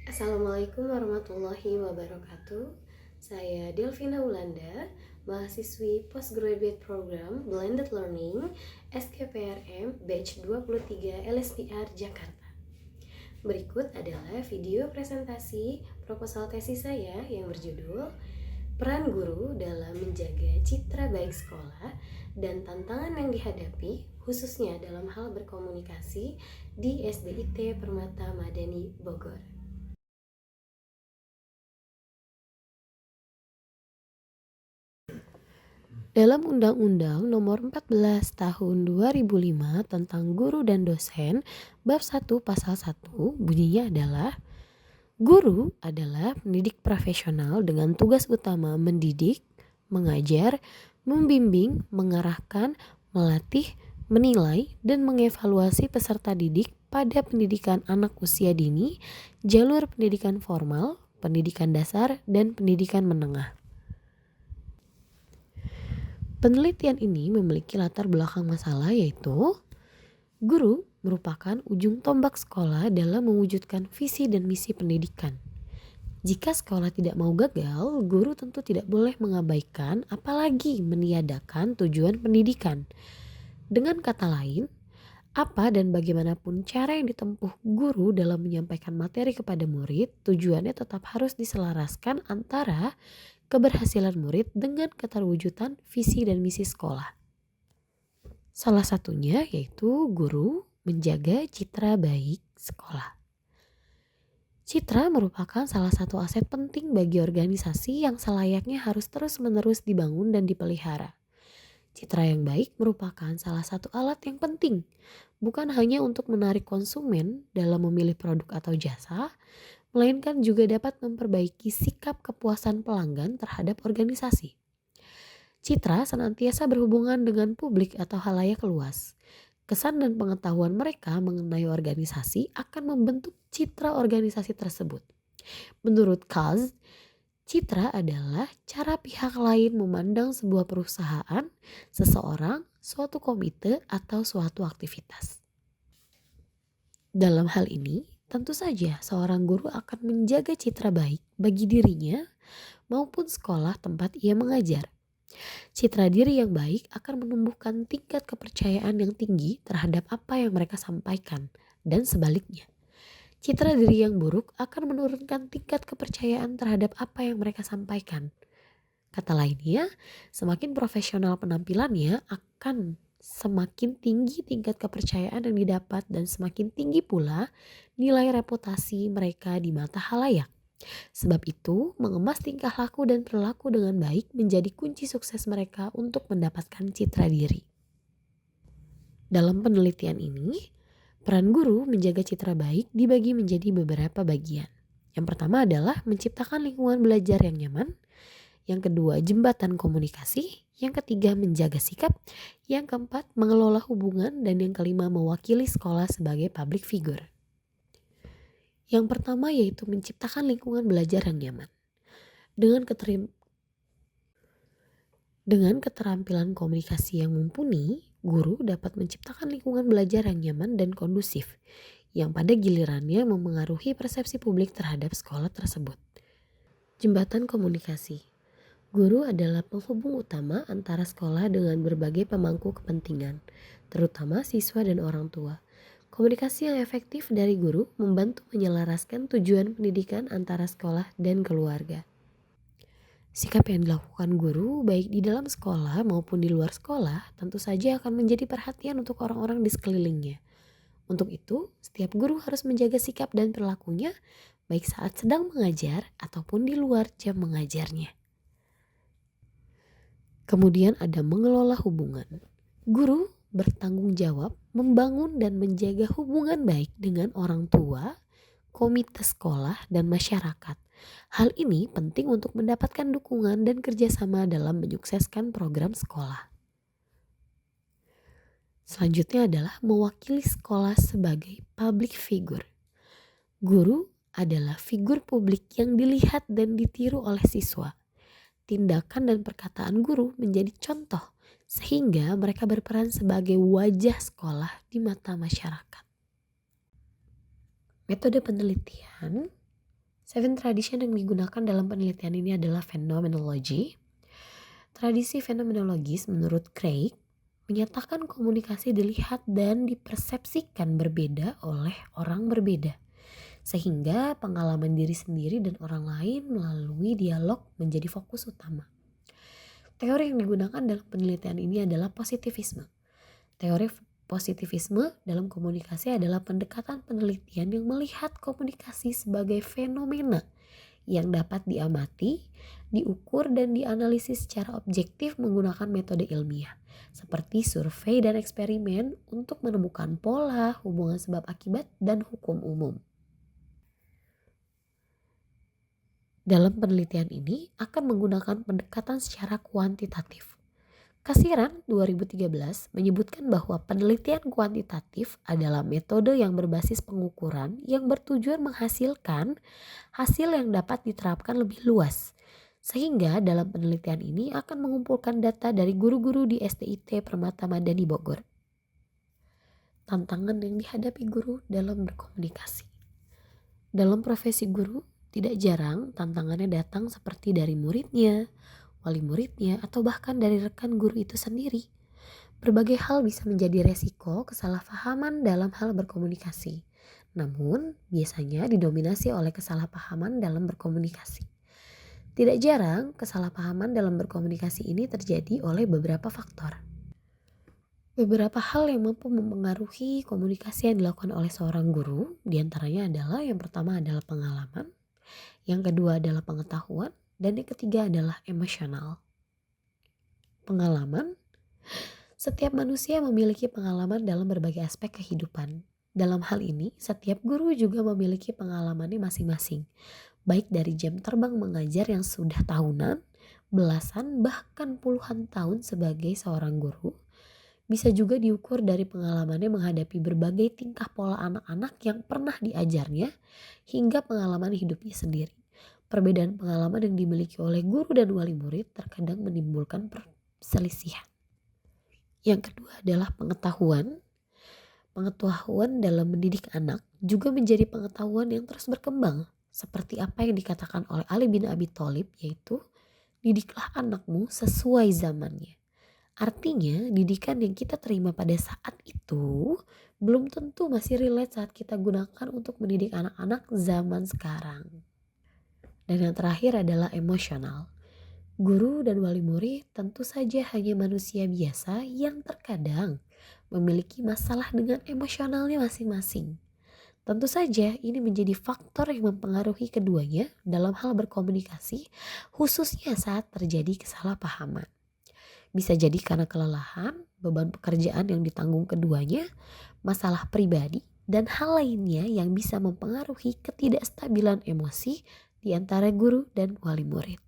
Assalamualaikum warahmatullahi wabarakatuh. Saya Delvina Ulanda, mahasiswi Postgraduate Program Blended Learning SKPRM Batch 23 LSPR Jakarta. Berikut adalah video presentasi proposal tesis saya yang berjudul Peran Guru dalam Menjaga Citra Baik Sekolah dan Tantangan yang Dihadapi khususnya dalam hal berkomunikasi di SDIT Permata Madani Bogor. Dalam Undang-Undang Nomor 14 Tahun 2005 tentang Guru dan Dosen, Bab 1 Pasal 1 bunyinya adalah Guru adalah pendidik profesional dengan tugas utama mendidik, mengajar, membimbing, mengarahkan, melatih, menilai, dan mengevaluasi peserta didik pada pendidikan anak usia dini, jalur pendidikan formal, pendidikan dasar, dan pendidikan menengah. Penelitian ini memiliki latar belakang masalah yaitu guru merupakan ujung tombak sekolah dalam mewujudkan visi dan misi pendidikan. Jika sekolah tidak mau gagal, guru tentu tidak boleh mengabaikan apalagi meniadakan tujuan pendidikan. Dengan kata lain, apa dan bagaimanapun cara yang ditempuh guru dalam menyampaikan materi kepada murid, tujuannya tetap harus diselaraskan antara keberhasilan murid dengan keterwujudan visi dan misi sekolah. Salah satunya yaitu guru menjaga citra baik sekolah. Citra merupakan salah satu aset penting bagi organisasi yang selayaknya harus terus-menerus dibangun dan dipelihara. Citra yang baik merupakan salah satu alat yang penting, bukan hanya untuk menarik konsumen dalam memilih produk atau jasa, melainkan juga dapat memperbaiki sikap kepuasan pelanggan terhadap organisasi. Citra senantiasa berhubungan dengan publik atau khalayak luas. Kesan dan pengetahuan mereka mengenai organisasi akan membentuk citra organisasi tersebut. Menurut Kaz, citra adalah cara pihak lain memandang sebuah perusahaan, seseorang, suatu komite, atau suatu aktivitas. Dalam hal ini, tentu saja seorang guru akan menjaga citra baik bagi dirinya maupun sekolah tempat ia mengajar. Citra diri yang baik akan menumbuhkan tingkat kepercayaan yang tinggi terhadap apa yang mereka sampaikan dan sebaliknya. Citra diri yang buruk akan menurunkan tingkat kepercayaan terhadap apa yang mereka sampaikan. Kata lainnya, semakin profesional penampilannya akan semakin tinggi tingkat kepercayaan yang didapat dan semakin tinggi pula nilai reputasi mereka di mata khalayak. Sebab itu, mengemas tingkah laku dan perilaku dengan baik menjadi kunci sukses mereka untuk mendapatkan citra diri. Dalam penelitian ini, peran guru menjaga citra baik dibagi menjadi beberapa bagian. Yang pertama adalah menciptakan lingkungan belajar yang nyaman. Yang kedua, jembatan komunikasi. Yang ketiga, menjaga sikap. Yang keempat, mengelola hubungan. Dan yang kelima, mewakili sekolah sebagai public figure. Yang pertama yaitu menciptakan lingkungan belajar yang nyaman. Dengan keterampilan komunikasi yang mumpuni, guru dapat menciptakan lingkungan belajar yang nyaman dan kondusif, yang pada gilirannya memengaruhi persepsi publik terhadap sekolah tersebut. Jembatan komunikasi. Guru adalah penghubung utama antara sekolah dengan berbagai pemangku kepentingan, terutama siswa dan orang tua. Komunikasi yang efektif dari guru membantu menyelaraskan tujuan pendidikan antara sekolah dan keluarga. Sikap yang dilakukan guru baik di dalam sekolah maupun di luar sekolah tentu saja akan menjadi perhatian untuk orang-orang di sekelilingnya. Untuk itu, setiap guru harus menjaga sikap dan perilakunya baik saat sedang mengajar ataupun di luar jam mengajarnya. Kemudian ada mengelola hubungan. Guru bertanggung jawab membangun dan menjaga hubungan baik dengan orang tua, komite sekolah, dan masyarakat. Hal ini penting untuk mendapatkan dukungan dan kerjasama dalam menyukseskan program sekolah. Selanjutnya adalah mewakili sekolah sebagai public figure. Guru adalah figur publik yang dilihat dan ditiru oleh siswa. Tindakan dan perkataan guru menjadi contoh sehingga mereka berperan sebagai wajah sekolah di mata masyarakat. Metode penelitian Seven tradition yang digunakan dalam penelitian ini adalah phenomenology. Tradisi fenomenologis menurut Craig menyatakan komunikasi dilihat dan dipersepsikan berbeda oleh orang berbeda. Sehingga pengalaman diri sendiri dan orang lain melalui dialog menjadi fokus utama. Teori yang digunakan dalam penelitian ini adalah positivisme. Teori positivisme dalam komunikasi adalah pendekatan penelitian yang melihat komunikasi sebagai fenomena yang dapat diamati, diukur dan dianalisis secara objektif menggunakan metode ilmiah seperti survei dan eksperimen untuk menemukan pola, hubungan sebab akibat, dan hukum umum. Dalam penelitian ini akan menggunakan pendekatan secara kuantitatif. Kasiran 2013 menyebutkan bahwa penelitian kuantitatif adalah metode yang berbasis pengukuran yang bertujuan menghasilkan hasil yang dapat diterapkan lebih luas. Sehingga dalam penelitian ini akan mengumpulkan data dari guru-guru di STIT Permata Madani Bogor. Tantangan yang dihadapi guru dalam berkomunikasi. Dalam profesi guru, tidak jarang tantangannya datang seperti dari muridnya, wali muridnya, atau bahkan dari rekan guru itu sendiri. Berbagai hal bisa menjadi resiko kesalahpahaman dalam hal berkomunikasi. Namun, biasanya didominasi oleh kesalahpahaman dalam berkomunikasi. Tidak jarang, kesalahpahaman dalam berkomunikasi ini terjadi oleh beberapa faktor. Beberapa hal yang mampu mempengaruhi komunikasi yang dilakukan oleh seorang guru, diantaranya adalah yang pertama adalah pengalaman, yang kedua adalah pengetahuan, dan yang ketiga adalah emosional. Pengalaman. Setiap manusia memiliki pengalaman dalam berbagai aspek kehidupan. Dalam hal ini, setiap guru juga memiliki pengalamannya masing-masing. Baik dari jam terbang mengajar yang sudah tahunan, belasan, bahkan puluhan tahun sebagai seorang guru. Bisa juga diukur dari pengalamannya menghadapi berbagai tingkah pola anak-anak yang pernah diajarnya, hingga pengalaman hidupnya sendiri. Perbedaan pengalaman yang dimiliki oleh guru dan wali murid terkadang menimbulkan perselisihan. Yang kedua adalah pengetahuan. Pengetahuan dalam mendidik anak juga menjadi pengetahuan yang terus berkembang. Seperti apa yang dikatakan oleh Ali bin Abi Thalib, yaitu didiklah anakmu sesuai zamannya. Artinya didikan yang kita terima pada saat itu belum tentu masih relate saat kita gunakan untuk mendidik anak-anak zaman sekarang. Dan yang terakhir adalah emosional. Guru dan wali murid tentu saja hanya manusia biasa yang terkadang memiliki masalah dengan emosionalnya masing-masing. Tentu saja ini menjadi faktor yang mempengaruhi keduanya dalam hal berkomunikasi, khususnya saat terjadi kesalahpahaman. Bisa jadi karena kelelahan, beban pekerjaan yang ditanggung keduanya, masalah pribadi, dan hal lainnya yang bisa mempengaruhi ketidakstabilan emosi di antara guru dan wali murid.